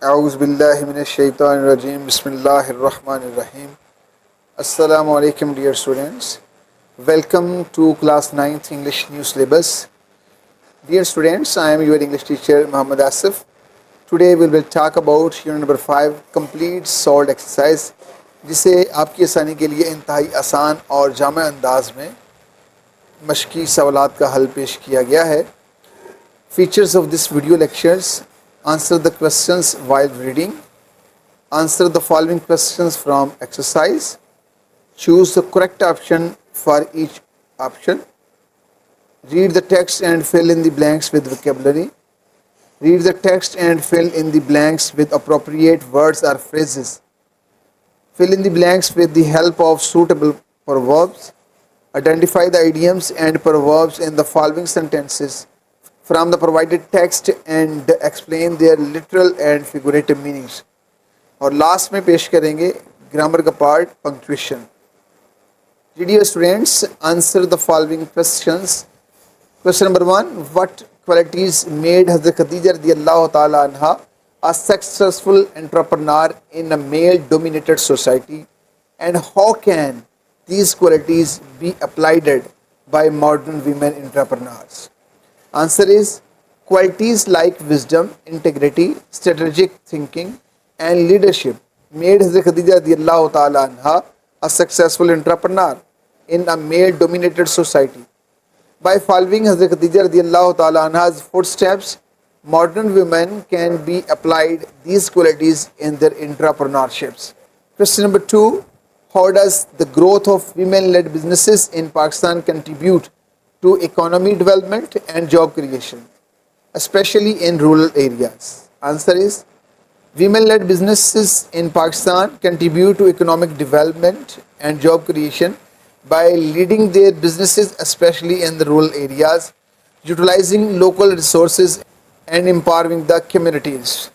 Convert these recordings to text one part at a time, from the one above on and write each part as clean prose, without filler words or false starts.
Auzubillahiminashaitanirrajim. Bismillahirrahmanirrahim. Assalamu alaikum, dear students. Welcome to class 9th English new syllabus. Dear students, I am your English teacher Muhammad Asif. Today we will talk about unit number 5 complete solved exercise, जिसे आपकी आसानी के लिए इंतहाई आसान और जामे अंदाज में मशकी सवालात का हल पेश किया गया है. Features of this video lectures: answer the questions while reading, answer the following questions from exercise, choose the correct option for each option, read the text and fill in the blanks with vocabulary, read the text and fill in the blanks with appropriate words or phrases, fill in the blanks with the help of suitable proverbs, identify the idioms and proverbs in the following sentences from the provided text and explain their literal and figurative meanings. और last में पेश करेंगे grammar का part punctuation. Dear students, answer the following questions. Question number 1: What qualities made Hazrat Khadija radiyallahu ta'ala anha a successful entrepreneur in a male-dominated society, and how can these qualities be applied by modern women entrepreneurs? Answer is qualities like wisdom, integrity, strategic thinking and leadership made Hazrat Khadija radiyallahu ta'ala anha a successful entrepreneur in a male dominated society. By following Hazrat Khadija radiyallahu ta'ala anha's footsteps, modern women can be applied these qualities in their entrepreneurships. Question number 2: How does the growth of women-led businesses in Pakistan contribute to economy development and job creation, especially in rural areas? Answer is women-led businesses in Pakistan contribute to economic development and job creation by leading their businesses, especially in the rural areas, utilizing local resources and empowering the communities.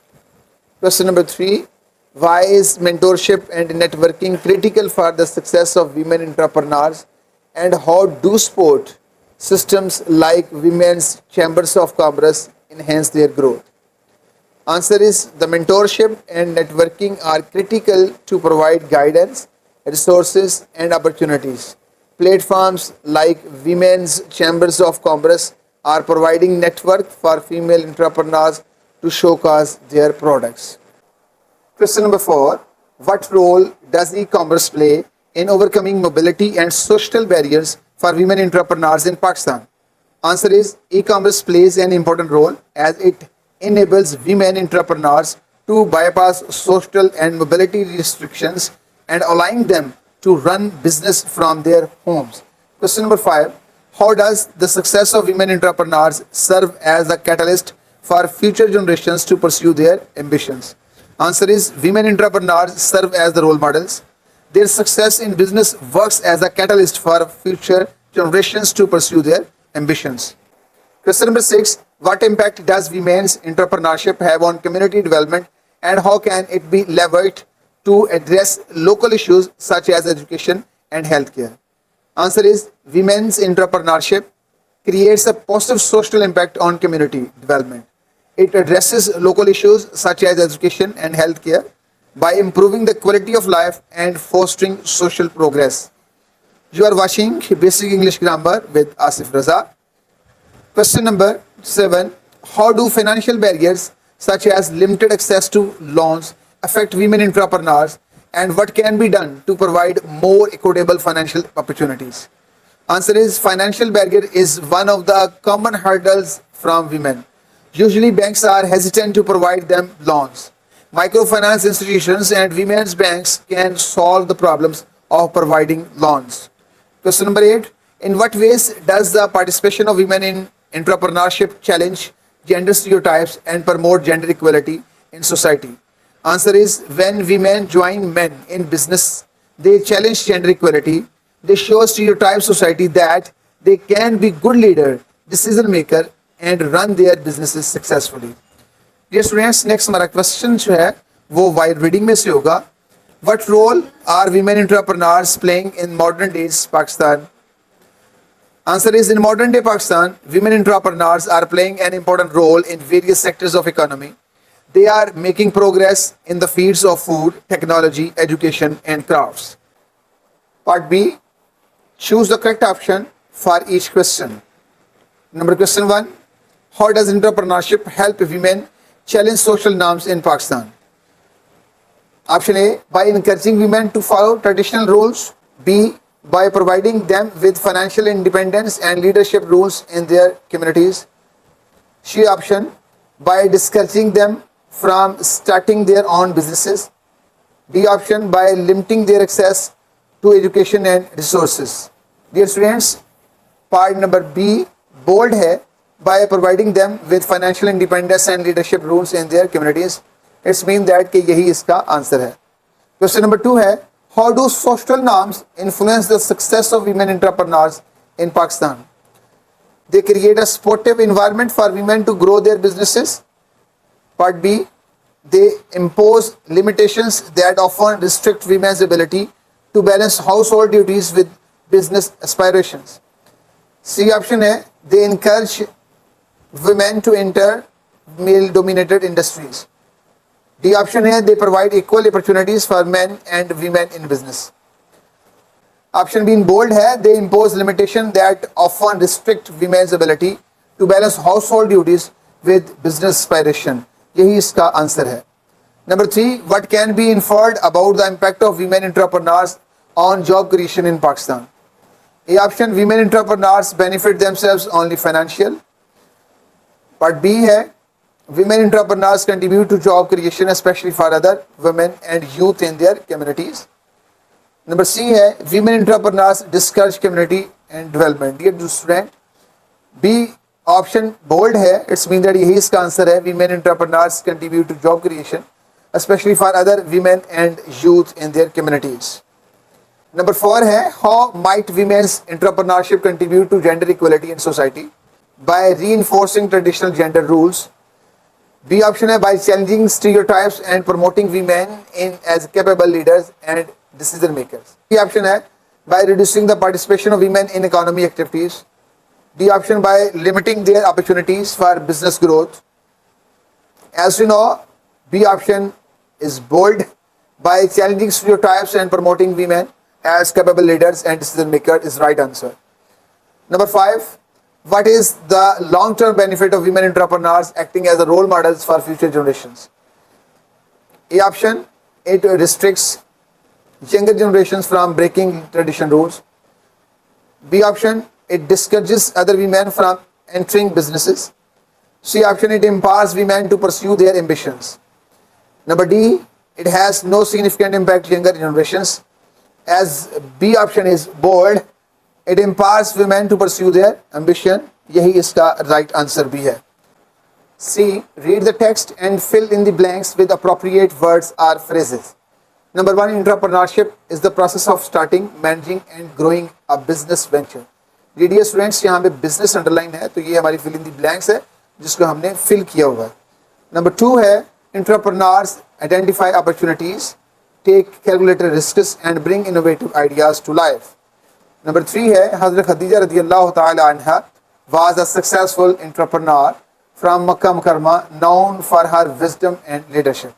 Question number 3: Why is mentorship and networking critical for the success of women entrepreneurs, and how do support systems like women's chambers of commerce enhance their growth? Answer is the mentorship and networking are critical to provide guidance, resources and opportunities. Platforms like women's chambers of commerce are providing network for female entrepreneurs to showcase their products. Question number 4: What role does e-commerce play in overcoming mobility and social barriers for women entrepreneurs in Pakistan? Answer is e-commerce plays an important role as it enables women entrepreneurs to bypass social and mobility restrictions and allowing them to run business from their homes. Question number 5: How does the success of women entrepreneurs serve as a catalyst for future generations to pursue their ambitions? Answer is women entrepreneurs serve as the role models. Their success in business works as a catalyst for future generations to pursue their ambitions. Question number 6: What impact does women's entrepreneurship have on community development, and how can it be leveraged to address local issues such as education and healthcare? Answer is women's entrepreneurship creates a positive social impact on community development. It addresses local issues such as education and healthcare by improving the quality of life and fostering social progress. You are watching Basic English Grammar with Asif Raza. Question number 7: How do financial barriers such as limited access to loans affect women entrepreneurs, and what can be done to provide more equitable financial opportunities? Answer is financial barrier is one of the common hurdles from women. Usually banks are hesitant to provide them loans. Microfinance institutions and women's banks can solve the problems of providing loans. Question number 8: In what ways does the participation of women in entrepreneurship challenge gender stereotypes and promote gender equality in society? Answer is when women join men in business, they challenge gender equality. They show stereotype society that they can be good leader, decision maker and run their businesses successfully. Dear students, next हमारा question जो है वो while reading में से होगा. What role are women entrepreneurs playing in modern days Pakistan? Answer is in modern day Pakistan, women entrepreneurs are playing an important role in various sectors of economy. They are making progress in the fields of food, technology, education, and crafts. Part B. Choose the correct option for each question. Number question 1. How does entrepreneurship help women challenge social norms in Pakistan? Option A. By encouraging women to follow traditional roles. B. By providing them with financial independence and leadership roles in their communities. C option. By discouraging them from starting their own businesses. D option. By limiting their access to education and resources. Dear students, part number B bold है, by providing them with financial independence and leadership roles in their communities. It's mean that कि यही इसका answer है. Question number 2 है, how do social norms influence the success of women entrepreneurs in Pakistan? They create a supportive environment for women to grow their businesses. Part B, they impose limitations that often restrict women's ability to balance household duties with business aspirations. C option है, they encourage women to enter male-dominated industries. D option है, they provide equal opportunities for men and women in business. Option B in bold है, they impose limitations that often restrict women's ability to balance household duties with business aspiration. यही इसका answer है. Number 3, what can be inferred about the impact of women entrepreneurs on job creation in Pakistan? A option, women entrepreneurs benefit themselves only financial. Part B है, women entrepreneurs contribute to job creation especially for other women and youth in their communities. Number C है, women entrepreneurs discourage community and development. Dear student, B option bold है, it's mean that यही इसका answer है, women entrepreneurs contribute to job creation especially for other women and youth in their communities. Number 4 है, how might women's entrepreneurship contribute to gender equality in society? By reinforcing traditional gender rules. B option है, by challenging stereotypes and promoting women in as capable leaders and decision makers. C option है, by reducing the participation of women in economic activities. D option, by limiting their opportunities for business growth. As you know, B option is bold, by challenging stereotypes and promoting women as capable leaders and decision makers is right answer. Number 5, what is the long-term benefit of women entrepreneurs acting as a role models for future generations? A option, it restricts younger generations from breaking traditional rules. B option, it discourages other women from entering businesses. C option, it empowers women to pursue their ambitions. Number D, it has no significant impact on younger generations. As B option is bold, it empowers women to pursue their ambition. यही इसका right answer भी है. C, read the text and fill in the blanks with appropriate words or phrases. Number 1, entrepreneurship is the process of starting, managing and growing a business venture. Dear students, यहाँ पे business underline है, तो ये हमारी fill in the blanks है, जिसको हमने fill किया हुआ है. Number 2 है, entrepreneurs identify opportunities, take calculated risks and bring innovative ideas to life. Number 3 है, Hazrat Khadija radiyallahu ta'ala anha was a successful entrepreneur from Makkah Mukarramah, known for her wisdom and leadership.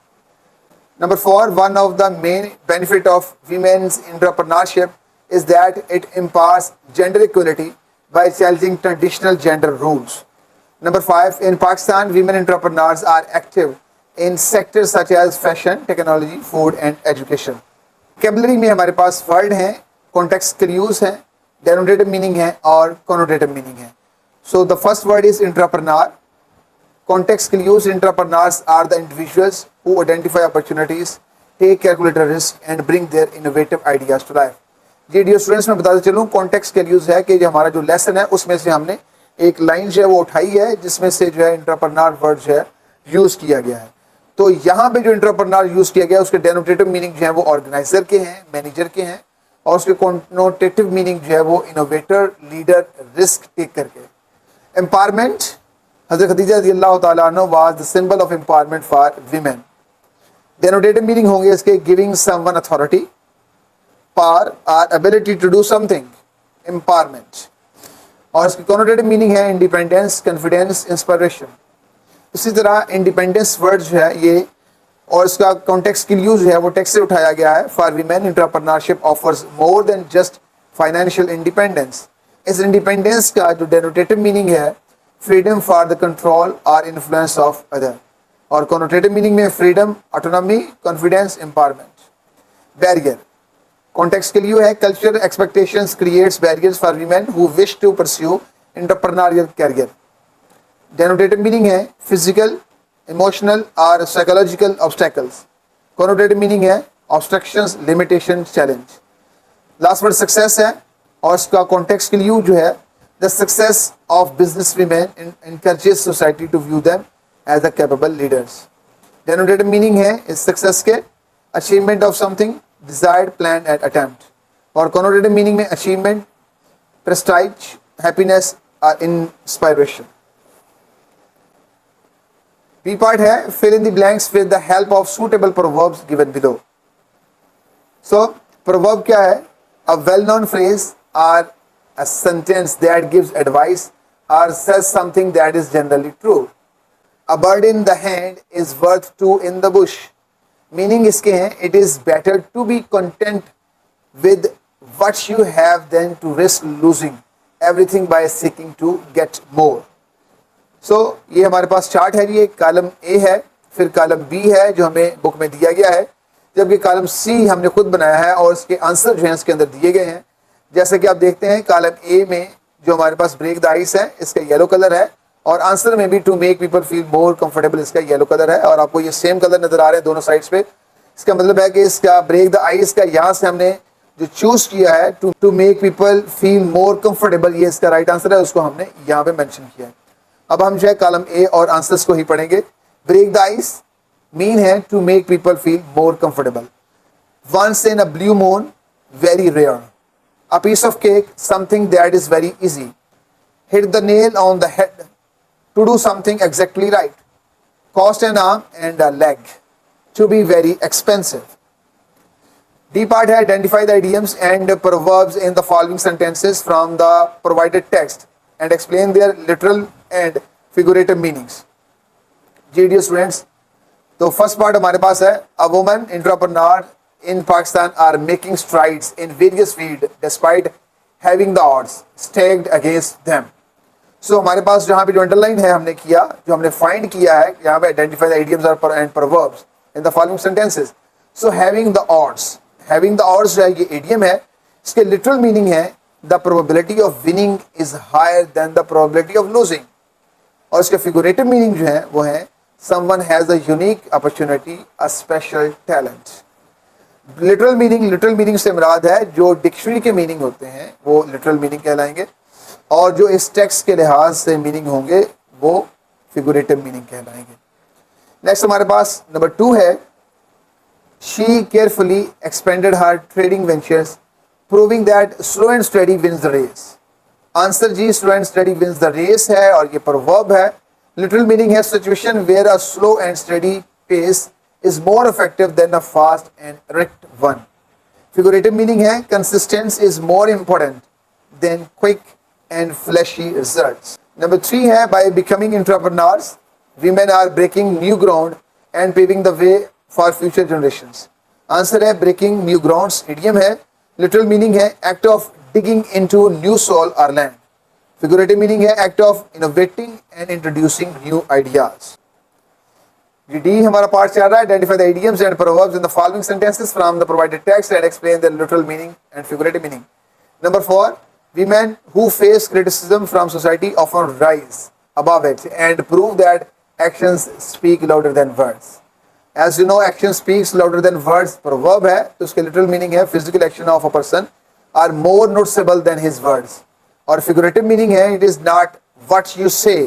Number 4, one of the main benefit of women's entrepreneurship is that it empowers gender equality by challenging traditional gender rules. Number 5, in Pakistan, women entrepreneurs are active in sectors such as fashion, technology, food and education. Vocabulary में हमारे पास word हैं, context clues हैं, denotative meaning है और connotative meaning है. So the first word is entrepreneur. Context clues, entrepreneurs are the individuals who identify opportunities, take calculated risks and bring their innovative ideas to life. जी dear students, मैं बताते चलूँ context clues है कि जो हमारा जो लेसन है उसमें से हमने एक लाइन जो है वो उठाई है जिसमें से जो है एंटरप्रेन्योर वर्ड जो है यूज़ किया गया है. तो यहाँ पे जो एंटरप्रेन्योर यूज़ किया गया है उसके डेनोटेटिव मीनिंग जो है वो ऑर्गेनाइजर के हैं, मैनेजर के हैं, और उसके कॉन्नोटेटिव मीनिंग जो है वो इनोवेटर, लीडर, रिस्क टेक करके. एम्पावरमेंट, हज़रत खदीजा रज़ियल्लाहु ताला अन्हा was the symbol of empowerment for women. Denotative meaning होंगे इसके गिविंग समवन अथॉरिटी, पावर और ability to do something, empowerment. और इसकी कॉनोटेटिव मीनिंग है इंडिपेंडेंस, कॉन्फिडेंस, इंस्पिरेशन. इसी तरह इंडिपेंडेंस वर्ड जो है ये और इसका कॉन्टेक्स्ट क्लियू जो है वो टेक्स्ट से उठाया गया है। For women entrepreneurship offers more than just financial independence. इस इंडिपेंडेंस का जो डेनोटेटिव मीनिंग है फ्रीडम फॉर द कंट्रोल और इन्फ्लुएंस ऑफ अदर, और कॉनोटेटिव मीनिंग में freedom, autonomy, confidence, empowerment. Barrier context के लिए है cultural expectations creates barriers for women who wish to pursue entrepreneurial career. Denotative meaning है physical, emotional और psychological obstacles. Connotative meaning है obstructions, limitation, challenge. Last word success है और इसका context के लिए जो है the success of business women encourages society to view them as a capable leaders. Denotative meaning है इस सक्सेस के achievement of something desired, plan and attempt, और कॉनोटेटिव मीनिंग में अचीवमेंट, प्रेस्टाइज, हैप्पीनेस और इंस्पायरेशन। बी पार्ट है fill in the blanks with the help of suitable proverbs given below. So proverb क्या है? A well known phrase और a sentence that gives advice or says something that is generally true. A bird in the hand is worth two in the bush. Meaning इसके हैं it is better to be content with what you have than to risk losing everything by seeking to get more. So ये हमारे पास chart है, ये column A है, फिर column B है जो हमें बुक में दिया गया है, जबकि कॉलम सी हमने खुद बनाया है और इसके आंसर जो हैं इसके अंदर दिए गए हैं। जैसे कि आप देखते हैं कॉलम ए में जो हमारे पास ब्रेक द आइस है इसका येलो कलर है, और आंसर में भी to make people feel more comfortable इसका येलो कलर है, और आपको ये सेम कलर नजर आ रहे हैं दोनों साइड्स पे। इसका मतलब है कि इसका ब्रेक द आइस का यहाँ से हमने जो चूज किया है to make people feel more comfortable, ये इसका राइट आंसर है, उसको हमने यहाँ पे मेंशन किया है। अब हम जो है कॉलम ए और आंसर्स को ही पढ़ेंगे। ब्रेक द आइस मीन है to make people feel more comfortable. Once in a blue moon, very rare. A piece of cake, something that is very easy. Hit the nail on the head, to do something exactly right. Cost an arm and a leg, to be very expensive. D part है identify the idioms and proverbs in the following sentences from the provided text and explain their literal and figurative meanings. जी dear students, तो first part हमारे पास है a woman entrepreneur in Pakistan are making strides in various fields despite having the odds stacked against them. So हमारे पास जहाँ पे जो underline है हमने किया, जो हमने फाइंड किया है यहाँ पे identify the idioms and proverbs in the following sentences. So having the odds जो है ये idiom है, इसके literal meaning है the probability of winning is higher than the probability of losing, और इसके figurative meaning जो है वो है someone has a unique opportunity, a special talent. Literal meaning से मुराद है जो डिक्शनरी के मीनिंग होते हैं वो लिटरल मीनिंग कहलाएंगे, और जो इस टेक्स्ट के लिहाज से मीनिंग होंगे वो फिगुरेटिव मीनिंग कहलाएंगे। नेक्स्ट हमारे पास नंबर 2 है she carefully expended her trading ventures proving that slow and steady wins the race. Answer जी slow and steady wins the race है, और ये प्रोवर्ब है। लिटरल मीनिंग है situation where a slow and steady pace is more effective than a fast and erect one. Figurative meaning है consistence is more important than quick and flashy results. Number 3 है by becoming entrepreneurs, women are breaking new ground and paving the way for future generations. Answer है breaking new grounds, idiom है। Literal meaning है act of digging into new soil or land. Figurative meaning है act of innovating and introducing new ideas. D हमारा part चल रहा है identify the idioms and proverbs in the following sentences from the provided text and explain their literal meaning and figurative meaning. Number 4, women who face criticism from society often rise above it and prove that actions speak louder than words. As you know, action speaks louder than words proverb है, तो उसके literal meaning है physical action of a person are more noticeable than his words, और figurative meaning है it is not what you say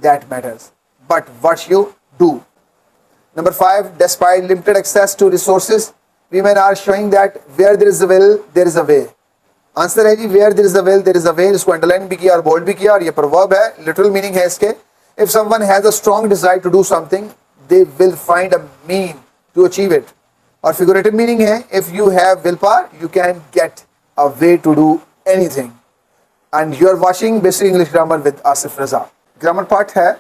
that matters but what you do. Number 5, despite limited access to resources, women are showing that where there is a will, there is a way. Answer है जी where there is a will, there is a way। इसको underline भी किया और bold भी किया, और ये proverb है। लिटरल मीनिंग है इसके if someone has a strong desire to do something, they will find a mean to achieve it, और figurative meaning है if you have willpower, you can get a way to do anything. And you are watching Basic English Grammar with Asif Raza. Grammar part है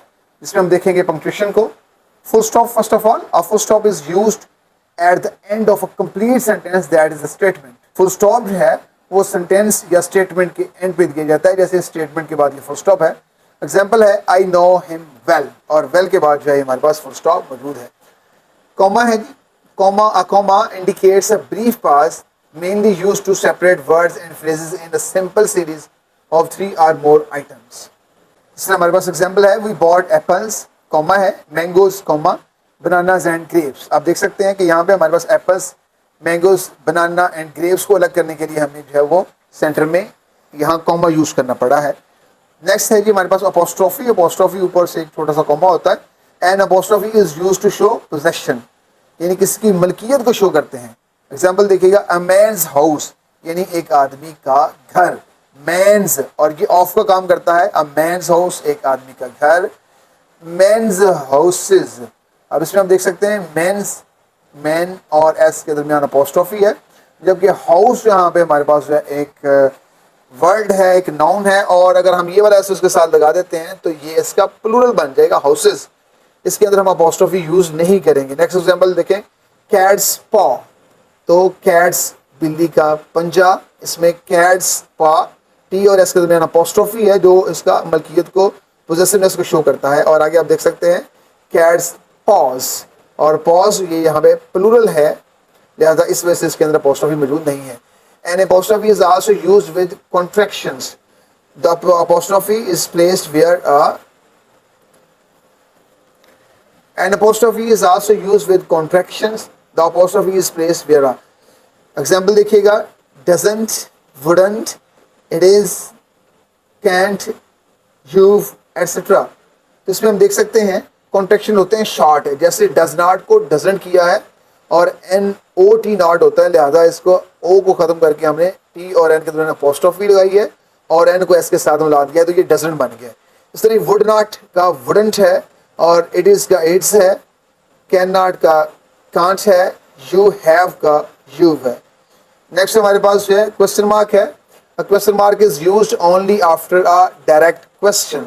जिसमें हम देखेंगे punctuation को। Full stop, first of all a full stop is used at the end of a complete sentence that is a statement. Full stop जो है वो sentence या statement के एंड पे दिया जाता है, जैसे स्टेटमेंट के बाद ये फुल स्टॉप है। एग्जाम्पल है आई नो हिम वेल, और वेल के बाद जो है हमारे पास फुल स्टॉप मौजूद है। कॉमा है जी, comma, a comma indicates a brief pause mainly used to separate words and phrases in a simple series of 3 or more items। इसलिए हमारे पास एग्जाम्पल है वी बॉट एप्पल्स, कॉमा है, mangoes, comma, bananas and grapes. आप देख सकते हैं कि यहाँ पे हमारे पास apples, mangoes, banana and grapes को अलग करने के लिए हमें जो है वो सेंटर में यहाँ कॉमा यूज करना पड़ा है। नेक्स्ट है जी हमारे पास अपोस्ट्रोफी। अपोस्ट्रोफी ऊपर से एक छोटा सा कॉमा होता है। And apostrophe is use to show possession, यानी किसी की मलकियत को शो करते हैं। एग्जाम्पल देखिएगा अ मैन्स हाउस, यानी एक आदमी का घर। मैन्स, और ये ऑफ का काम करता है। अ मैन्स हाउस, एक आदमी का घर। मैन्स हाउसेज, अब इसमें हम देख सकते हैं मैन्स, मैन और एस के दरमियान अपोस्ट्रोफी है, जबकि हाउस यहाँ पे हमारे पास जो है एक वर्ड है, एक नाउन है, और अगर हम ये वाला एस उसके साथ लगा देते हैं तो ये इसका प्लूरल बन जाएगा हाउसेज। इसके अंदर हम अपोस्ट्रोफी यूज नहीं करेंगे। नेक्स्ट एग्जांपल देखें, कैट्स पॉ, तो कैट्स बिल्ली का पंजा, इसमें कैट्स पॉ, टी और एस के दरमियान अपोस्ट्रोफी है जो इसका मलकियत को, पोजेसिवनेस को शो करता है। और आगे आप देख सकते हैं कैट्स पॉज, और पॉज ये यहाँ पे प्लूरल है, लिहाजा इस वजह से इसके अंदर अपोस्ट्रोफी मौजूद नहीं है। And apostrophe is also used with contractions. The apostrophe is placed where an apostrophe is also used with contractions. The apostrophe is placed where example देखिएगा doesn't, wouldn't, it is, can't, you've, etc. तो इसमें हम देख सकते हैं contraction होते हैं short है, जैसे does not को doesn't किया है और not नॉट होता है, लिहाजा इसको o को ख़त्म करके हमने t और n के दरमियान apostrophe लगाई है और n को s के साथ मिला दिया, तो ये doesn't बन गया। इस तरह would not का wouldn't है, और इट इज़ का इट्स है, कैन नॉट का कांट है, यू हैव का यू है। नेक्स्ट हमारे पास जो है क्वेश्चन मार्क है। A question mark is used only after a direct question.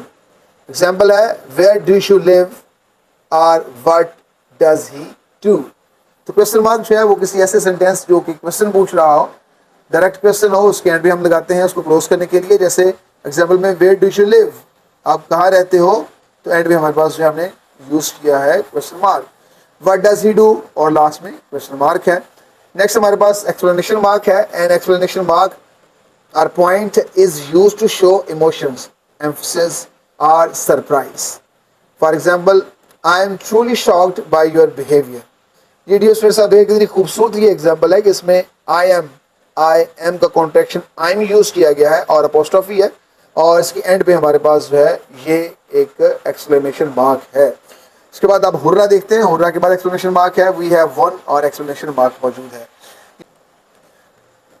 Example है वेयर डू यू लिव और व्हाट डज ही डू। तो क्वेश्चन मार्क जो है वो किसी ऐसे सेंटेंस जो कि क्वेश्चन पूछ रहा हो, डायरेक्ट क्वेश्चन हो, उसके एंड भी हम लगाते हैं उसको क्लोज करने के लिए। जैसे एग्जाम्पल में वेयर डू यू लिव, आप कहाँ रहते हो, तो एंड भी हमारे पास जो हमने यूज किया है question mark. What does he do, और लास्ट में क्वेश्चन मार्क है। नेक्स्ट हमारे पास एक्सप्लेनेशन मार्क है। And explanation mark are point is use to show emotions, emphasis और surprise. For example I am truly shocked by your behaviour. ये dear मेरे साथ कितनी खूबसूरत ये एग्जाम्पल है कि इसमें आई एम का कॉन्ट्रैक्शन आई एम यूज किया गया है और अपोस्ट्रोफी है, और इसके एंड पे हमारे पास जो है ये एक एक्सक्लेमेशन मार्क है। इसके बाद आप हुर्रा देखते हैं, हुर्रा के बाद एक्सक्लेमेशन मार्क है, वी हैव वन और एक्सक्लेमेशन मार्क मौजूद है।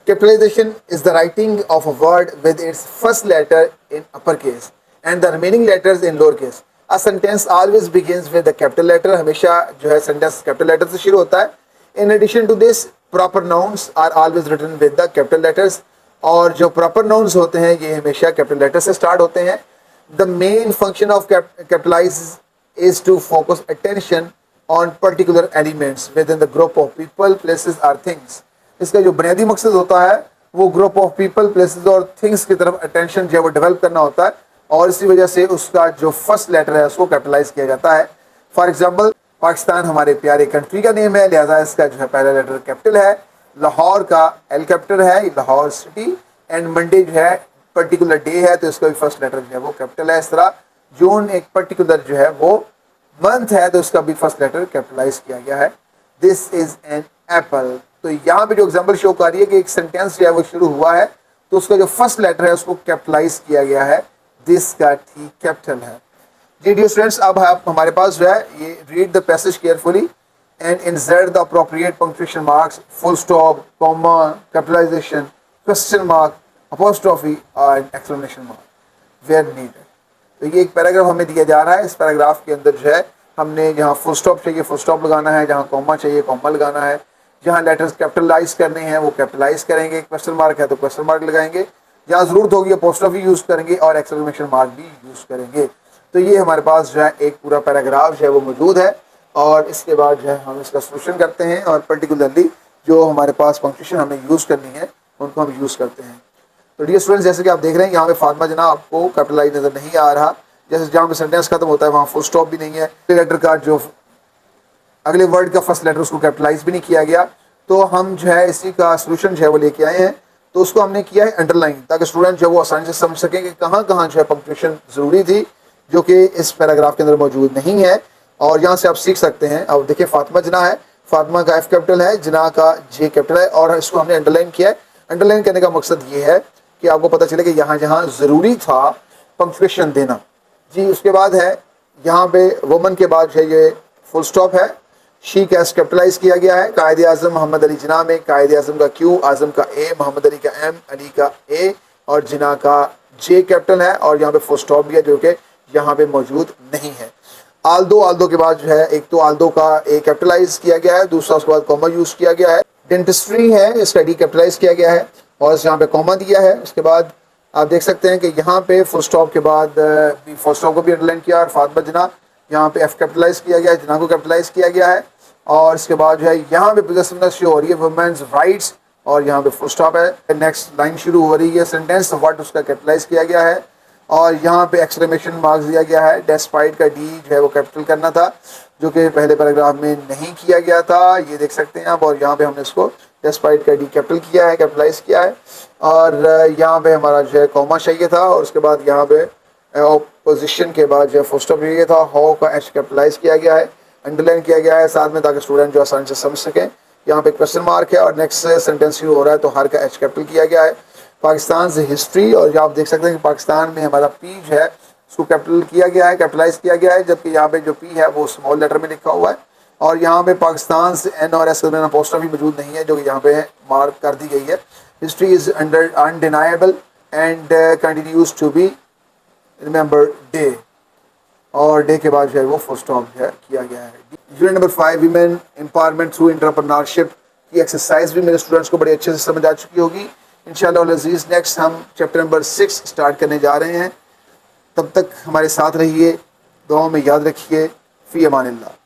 Capitalization is the writing of a word with its first letter in upper case and the remaining letters in lower case. A sentence always begins with the capital letter, हमेशा जो है sentence capital letter से शुरू होता है। In addition to this proper nouns are always written with the capital letters, और जो proper nouns होते हैं ये हमेशा कैपिटल लेटर से स्टार्ट होते हैं। The main function of capitalize is to focus attention on particular elements within the group of people, places और थिंग्स। इसका जो बुनियादी मकसद होता है वो ग्रुप ऑफ पीपल, प्लेसेस और थिंग्स की तरफ अटेंशन जो है वो डेवलप करना होता है, और इसी वजह से उसका जो फर्स्ट लेटर है उसको कैपिटलाइज किया जाता है। फॉर एग्जाम्पल पाकिस्तान हमारे प्यारे कंट्री का नेम है, लिहाजा इसका जो है पहला लेटर कैपिटल है। लाहौर का एल कैपिटल है, लाहौर सिटी। एंड मंडे जो है पर्टिकुलर डे है तो इसका भी फर्स्ट लेटर जो है वो कैपिटल है। इस तरह जून एक पर्टिकुलर जो है वो मंथ है तो इसका भी फर्स्ट लेटर कैपिटलाइज किया गया है। This is an apple. तो यहाँ पे जो एग्जाम्पल शो कर रही है कि एक सेंटेंस जो है वो शुरू हुआ है तो उसका जो फर्स्ट लेटर है उसको कैपिटलाइज किया गया है, दिस का टी कैपिटल है। जी डियर स्टूडेंट्स, अब हमारे पास जो है ये read the passage carefully and insert the appropriate punctuation marks, full stop, comma, capitalization, question mark, apostrophe and exclamation mark where needed। तो ये एक पैराग्राफ हमें दिया जा रहा है। इस पैराग्राफ के अंदर जो है हमने जहाँ फुल स्टॉप चाहिए फुल स्टॉप लगाना है, जहाँ कॉमा चाहिए कॉमा लगाना है, जहाँ लेटर्स कैपिटलाइज करने हैं वो कैपिटलाइज करेंगे, क्वेश्चन मार्क है तो क्वेश्चन मार्क लगाएंगे, जहाँ ज़रूरत होगी अपोस्ट्रोफी यूज़ करेंगे और एक्सक्लेमेशन मार्क भी यूज़ करेंगे। तो ये हमारे पास जो है एक पूरा पैराग्राफ जो है वो मौजूद है, और इसके बाद जो है हम इसका सोल्यूशन करते हैं, और पर्टिकुलरली जो हमारे पास पंक्चुएशन हमें यूज़ करनी है उनको हम यूज़ करते हैं। तो डियर स्टूडेंट्स, जैसे कि आप देख रहे हैं यहाँ पे फातिमा जना आपको कैपिटलाइज नज़र नहीं आ रहा, जैसे जहाँ पे सेंटेंस खत्म होता है वहाँ फुल स्टॉप भी नहीं है, लेटर का जो अगले वर्ड का फर्स्ट लेटर उसको कैपिटलाइज भी नहीं किया गया। तो हम जो है इसी का सोल्यूशन जो है वो लेके आए हैं। तो उसको हमने किया है अंडरलाइन, ताकि स्टूडेंट जो है वो आसानी से समझ सकें कि कहाँ कहाँ जो है पंक्चुएशन ज़रूरी थी, जो कि इस पैराग्राफ के अंदर मौजूद नहीं है, और यहाँ से आप सीख सकते हैं। अब देखिए फातिमा जना है, फातिमा का एफ कैपिटल है, जना का जे कैपिटल है, और इसको हमने अंडरलाइन किया है। अंडरलाइन करने का मकसद ये है कि आपको पता चले कि यहाँ जहाँ ज़रूरी था पंक्चुएशन देना जी। उसके बाद है यहाँ पे वुमन के बाद जो है ये फुल स्टॉप है, शी का एस कैपिटलाइज किया गया है। कायद आज़म मोहम्मद अली जना में कायद आज़म का क्यू, आज़म का ए, मोहम्मद अली का एम, अली का ए, और जना का जे कैपिटल है, और यहाँ पे फुल स्टॉप भी है जो कि यहाँ पे मौजूद नहीं है। आल्दो के बाद जो है एक तो आल्दो का ए कैपिटलाइज किया गया है, दूसरा उसके बाद कॉमा यूज़ किया गया है। डेंटिस्ट्री है, इसका डी कैपिटलाइज किया गया है और यहाँ पे कॉमा दिया है। उसके बाद आप देख सकते हैं कि यहाँ पे फुल स्टॉप के बाद फुल स्टॉप को भी अंडरलाइन किया, और फातिमा जना यहाँ पे एफ कैपिटलाइज किया गया है, जना को कैपिटलाइज किया गया है। और इसके बाद जो है यहाँ पे पोजेसिवनेस शो हो रही है, वुमेन्स राइट्स, और यहाँ पे फुल स्टॉप है। नेक्स्ट लाइन शुरू हो रही है सेंटेंस, व्हाट उसका कैपिटलाइज किया गया है, और यहाँ पे एक्सक्लेमेशन मार्क्स दिया गया है। डेस्पाइट का डी जो है वो कैपिटल करना था, जो कि पहले पैराग्राफ में नहीं किया गया था, ये देख सकते हैं आप। और यहाँ पे हमने इसको डेस्पाइट का डी कैपिटल किया है, कैपिटलाइज किया है। और यहाँ पे हमारा जो है कॉमा चाहिए था, और उसके बाद यहाँ पे ऑपोजिशन के बाद जो है फुल स्टॉप चाहिए था। हाउ का एच कैपिटलाइज किया गया है, अंडरलाइन किया गया है साथ में, ताकि स्टूडेंट जो आसानी से समझ सकें। यहाँ पे क्वेश्चन मार्क है, और नेक्स्ट सेंटेंस शुरू हो रहा है तो हर का एच कैपिटल किया गया है। पाकिस्तान से हिस्ट्री, और यहाँ आप देख सकते हैं कि पाकिस्तान में हमारा पी जो है उसको कैपिटल किया गया है, कैपिटलाइज किया गया है, जबकि यहाँ पे जो पी है वो स्मॉल लेटर में लिखा हुआ है। और यहाँ पे पाकिस्तान से एन और एस का पोस्टर भी मौजूद नहीं है, जो कि यहाँ पे मार्क कर दी गई है। History is undeniable and continues to be remembered, और डे के बाद जो है वो फुल स्टॉप जो है किया गया है। Unit number 5 women empowerment through entrepreneurship की एक्सरसाइज भी मेरे स्टूडेंट्स को बड़े अच्छे से समझ आ चुकी होगी इंशाअल्लाह अज़ीज़। नेक्स्ट हम चैप्टर नंबर 6 स्टार्ट करने जा रहे हैं। तब तक हमारे साथ रहिए, दुआओं में याद रखिए। फ़ी अमानिल्लाह।